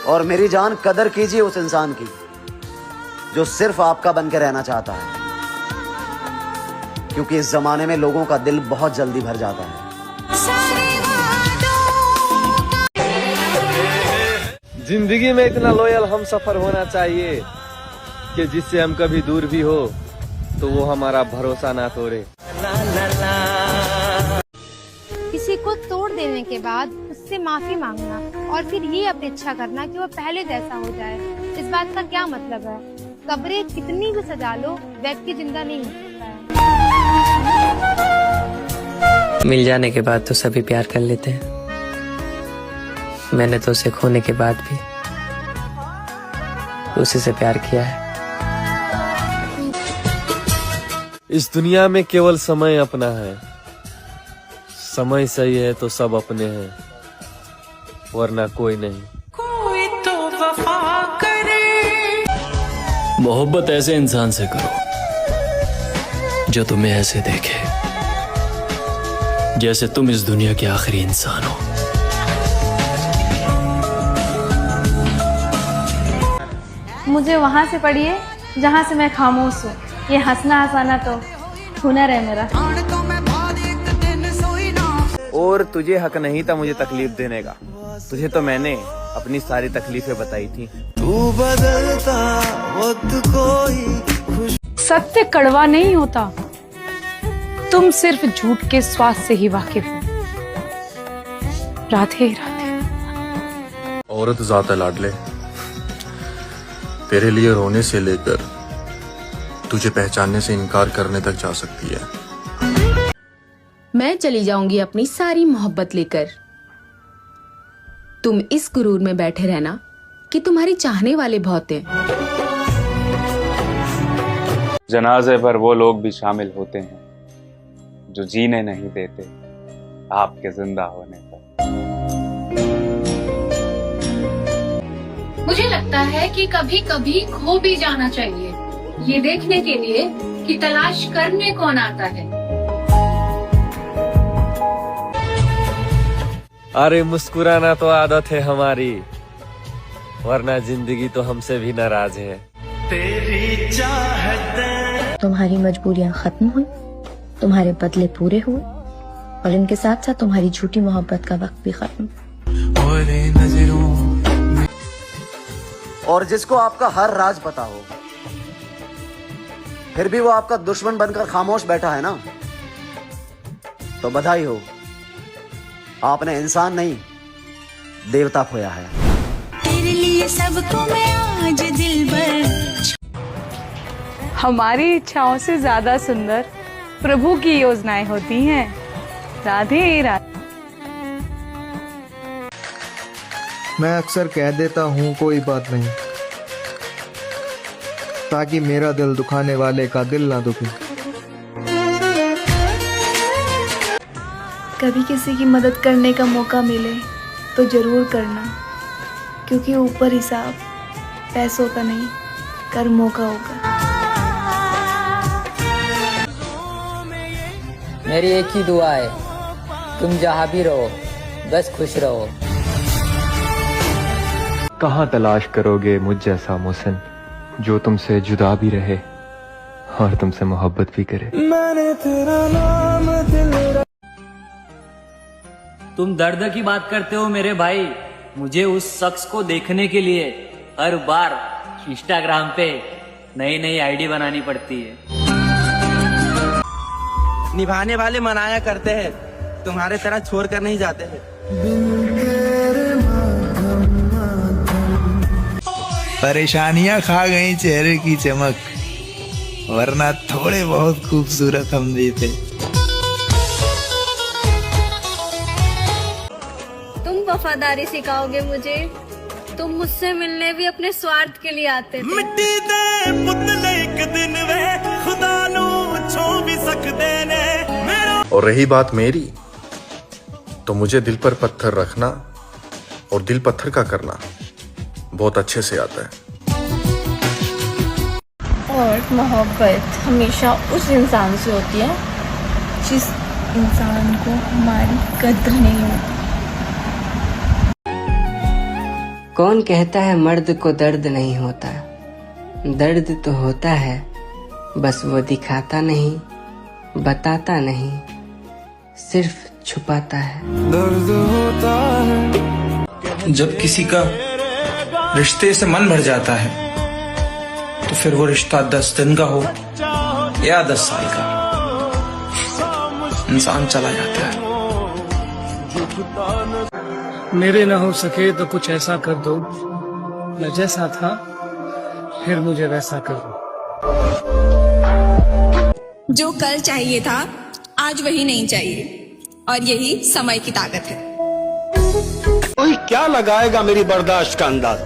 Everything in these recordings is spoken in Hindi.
और मेरी जान कदर कीजिए उस इंसान की जो सिर्फ आपका बन के रहना चाहता है, क्योंकि इस जमाने में लोगों का दिल बहुत जल्दी भर जाता है। जिंदगी में इतना लॉयल हम सफर होना चाहिए कि जिससे हम कभी दूर भी हो तो वो हमारा भरोसा ना तोड़े। किसी को तोड़ देने के बाद उससे माफी मांगना और फिर ये अपेक्षा करना कि वो पहले जैसा हो जाए, इस बात का क्या मतलब है? कब्रें कितनी भी सजा लो, व्यक्ति जिंदा नहीं हो सकता है। मिल जाने के बाद तो सभी प्यार कर लेते हैं। मैंने तो उसे खोने के बाद भी उसी से प्यार किया है। इस दुनिया में केवल समय अपना है। समय सही है तो सब अपने हैं, वरना कोई नहीं। कोई तो वफा करे। मोहब्बत ऐसे इंसान से करो जो तुम्हें ऐसे देखे जैसे तुम इस दुनिया के आखिरी इंसान हो। मुझे वहाँ से पढ़िए जहाँ से मैं खामोश हूँ। ये हंसना हंसाना तो हुनर है मेरा। और तुझे हक नहीं था मुझे तकलीफ देने का, तुझे तो मैंने अपनी सारी तकलीफें बताई थी। तू बदलता वक्त कोई खुश। सत्य कड़वा नहीं होता, तुम सिर्फ झूठ के स्वाद से ही वाकिफ हो। राधे राधे। औरत ज़ात है लाडले, तेरे लिए रोने से लेकर तुझे पहचानने से इनकार करने तक जा सकती है। मैं चली जाऊंगी अपनी सारी मोहब्बत लेकर, तुम इस गुरूर में बैठे रहना कि तुम्हारी चाहने वाले बहुत हैं। जनाजे पर वो लोग भी शामिल होते हैं जो जीने नहीं देते आपके जिंदा होने पर। मुझे लगता है कि कभी कभी खो भी जाना चाहिए, ये देखने के लिए कि तलाश करने कौन आता है। अरे मुस्कुराना तो आदत है हमारी, वरना जिंदगी तो हमसे भी नाराज है। तेरी चाहत तुम्हारी मजबूरियां खत्म हुई, तुम्हारे बदले पूरे हुए और इनके साथ साथ तुम्हारी झूठी मोहब्बत का वक्त भी खत्म। और जिसको आपका हर राज पता हो फिर भी वो आपका दुश्मन बनकर खामोश बैठा है ना, तो बधाई हो, आपने इंसान नहीं देवता खोया है। तेरे लिए सबको मैं आज दिल भर। हमारी इच्छाओं से ज्यादा सुंदर प्रभु की योजनाएं होती हैं। राधे राधे। मैं अक्सर कह देता हूँ कोई बात नहीं, ताकि मेरा दिल दुखाने वाले का दिल ना दुखे। कभी किसी की मदद करने का मौका मिले तो जरूर करना, क्योंकि ऊपर हिसाब पैसों का नहीं कर्मों का होगा। मेरी एक ही दुआ है, तुम जहाँ भी रहो बस खुश रहो। कहाँ तलाश करोगे मुझ जैसा मोहसिन जो तुमसे जुदा भी रहे और तुमसे मोहब्बत भी करे। मैंने तेरा नाम दिल। तुम दर्द की बात करते हो मेरे भाई, मुझे उस शख्स को देखने के लिए हर बार इंस्टाग्राम पे नई नई आईडी बनानी पड़ती है। निभाने वाले मनाया करते हैं, तुम्हारे तरह छोड़ कर नहीं जाते हैं। परेशानियां खा गई चेहरे की चमक, वरना थोड़े बहुत खूबसूरत हम भी थे। तुम वफादारी सिखाओगे मुझे, तुम मुझसे मिलने भी अपने स्वार्थ के लिए आते थे। मिट्टी दे पुतले एक दिन वे खुदा नू छो भी सकते ने मेरा। और रही बात मेरी, तो मुझे दिल पर पत्थर रखना और दिल पत्थर का करना बहुत अच्छे से आता है। और मोहब्बत हमेशा उस इंसान से होती है जिस इंसान को हमारी कद्र नहीं होती। कौन कहता है मर्द को दर्द नहीं होता? दर्द तो होता है, बस वो दिखाता नहीं, बताता नहीं, सिर्फ छुपाता है। दर्द होता है जब किसी का रिश्ते से मन भर जाता है, तो फिर वो रिश्ता 10 दिन का हो या 10 साल का, इंसान चला जाता है। मेरे न हो सके तो कुछ ऐसा कर दो, मैं जैसा था फिर मुझे वैसा कर दो। जो कल चाहिए था आज वही नहीं चाहिए, और यही समय की ताकत है। कोई क्या लगाएगा मेरी बर्दाश्त का अंदाजा?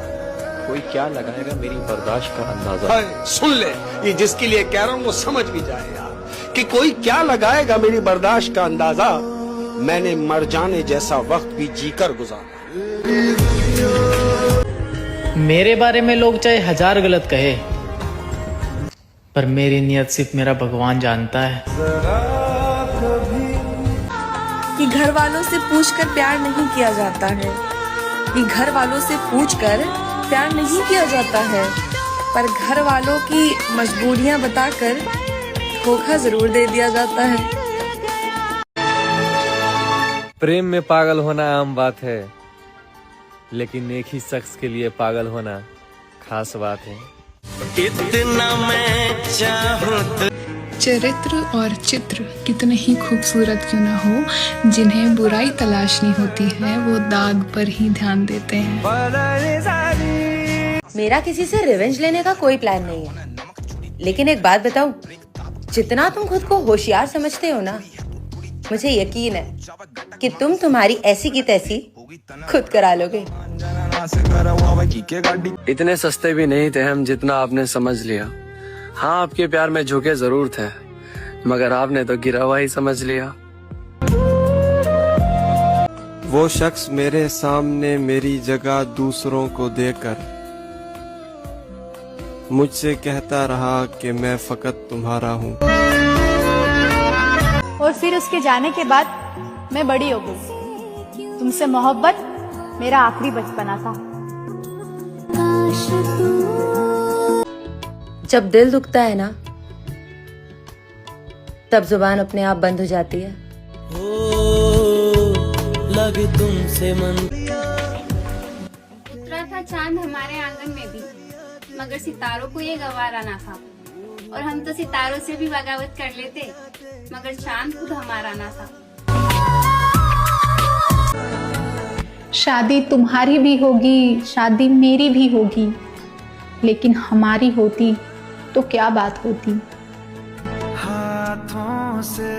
कोई क्या लगाएगा मेरी बर्दाश्त का अंदाजा? हाय, सुन ले, ये जिसके लिए कह रहा हूँ वो समझ भी जाए यार, कि कोई क्या लगाएगा मेरी बर्दाश्त का अंदाजा। मैंने मर जाने जैसा वक्त भी जीकर गुजारा। मेरे बारे में लोग चाहे 1000 गलत कहे, पर मेरी नियत सिर्फ मेरा भगवान जानता है। कि घर वालों से पूछकर प्यार नहीं किया जाता है, कि घर वालों से पूछकर प्यार नहीं किया जाता है, पर घर वालों की मजबूरियां बताकर धोखा जरूर दे दिया जाता है। प्रेम में पागल होना आम बात है, लेकिन एक ही शख्स के लिए पागल होना खास बात है। इतना मैं चाहूं। चरित्र और चित्र कितने ही खूबसूरत क्यों ना हो, जिन्हें बुराई तलाश नहीं होती है वो दाग पर ही ध्यान देते हैं। मेरा किसी से रिवेंज लेने का कोई प्लान नहीं है, लेकिन एक बात बताऊं, जितना तुम खुद को होशियार समझते हो ना, मुझे यकीन है कि तुम तुम्हारी ऐसी की तैसी खुद करा लोगे। इतने सस्ते भी नहीं थे हम जितना आपने समझ लिया। हाँ, आपके प्यार में झुके जरूर थे, मगर आपने तो गिरा हुआ ही समझ लिया। वो शख्स मेरे सामने मेरी जगह दूसरों को देकर मुझसे कहता रहा कि मैं फकत तुम्हारा हूँ। और फिर उसके जाने के बाद मैं बड़ी हो गई। तुमसे मोहब्बत मेरा आखिरी बचपना था। जब दिल दुखता है ना, तब जुबान अपने आप बंद हो जाती है। लगे तुमसे मन। उतरा था चांद हमारे आंगन में भी, मगर सितारों को ये गवारा ना था। और हम तो सितारों से भी बगावत कर लेते, मगर चांद खुद हमारा ना था। शादी तुम्हारी भी होगी, शादी मेरी भी होगी, लेकिन हमारी होती तो क्या बात होती। हाथों से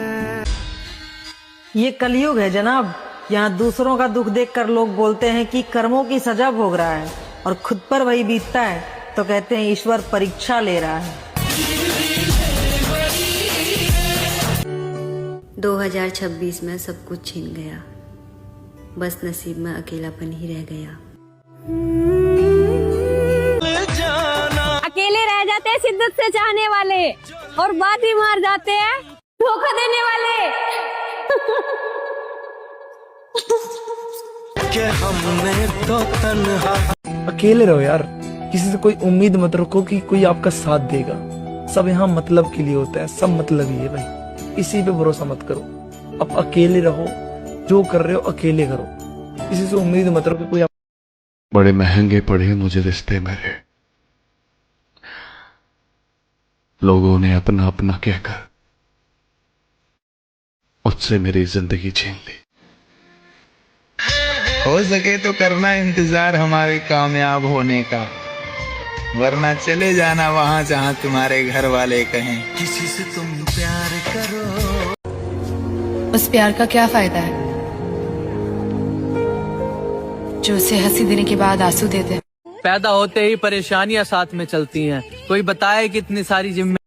ये कलयुग है जनाब, यहाँ दूसरों का दुख देखकर लोग बोलते हैं कि कर्मों की सजा भोग रहा है, और खुद पर वही बीतता है तो कहते हैं ईश्वर परीक्षा ले रहा है। 2026 में सब कुछ छिन गया, बस नसीब में अकेलापन ही रह गया। अकेले रह जाते हैं शिद्दत से चाहने वाले, और बात ही मार जाते हैं धोखा देने वाले। कि हमने तो तन्हा। अकेले रहो यार, किसी से कोई उम्मीद मत रखो कि कोई आपका साथ देगा। सब यहाँ मतलब के लिए होता है, सब मतलब ही है भाई, इसी पे भरोसा मत करो। अब अकेले रहो, जो कर रहे हो अकेले करो, किसी से उम्मीद मत रखो कोई। बड़े महंगे पड़े मुझे रिश्ते मेरे, लोगों ने अपना अपना कहकर मुझसे मेरी जिंदगी छीन ली। हो सके तो करना इंतजार हमारे कामयाब होने का, वरना चले जाना वहां जहां तुम्हारे घर वाले कहें किसी से तुम प्यार करो। उस प्यार का क्या फायदा है जो उसे हंसी देने के बाद आंसू देते हैं। पैदा होते ही परेशानियां साथ में चलती हैं, कोई बताए कितनी सारी जिम्मेदारी।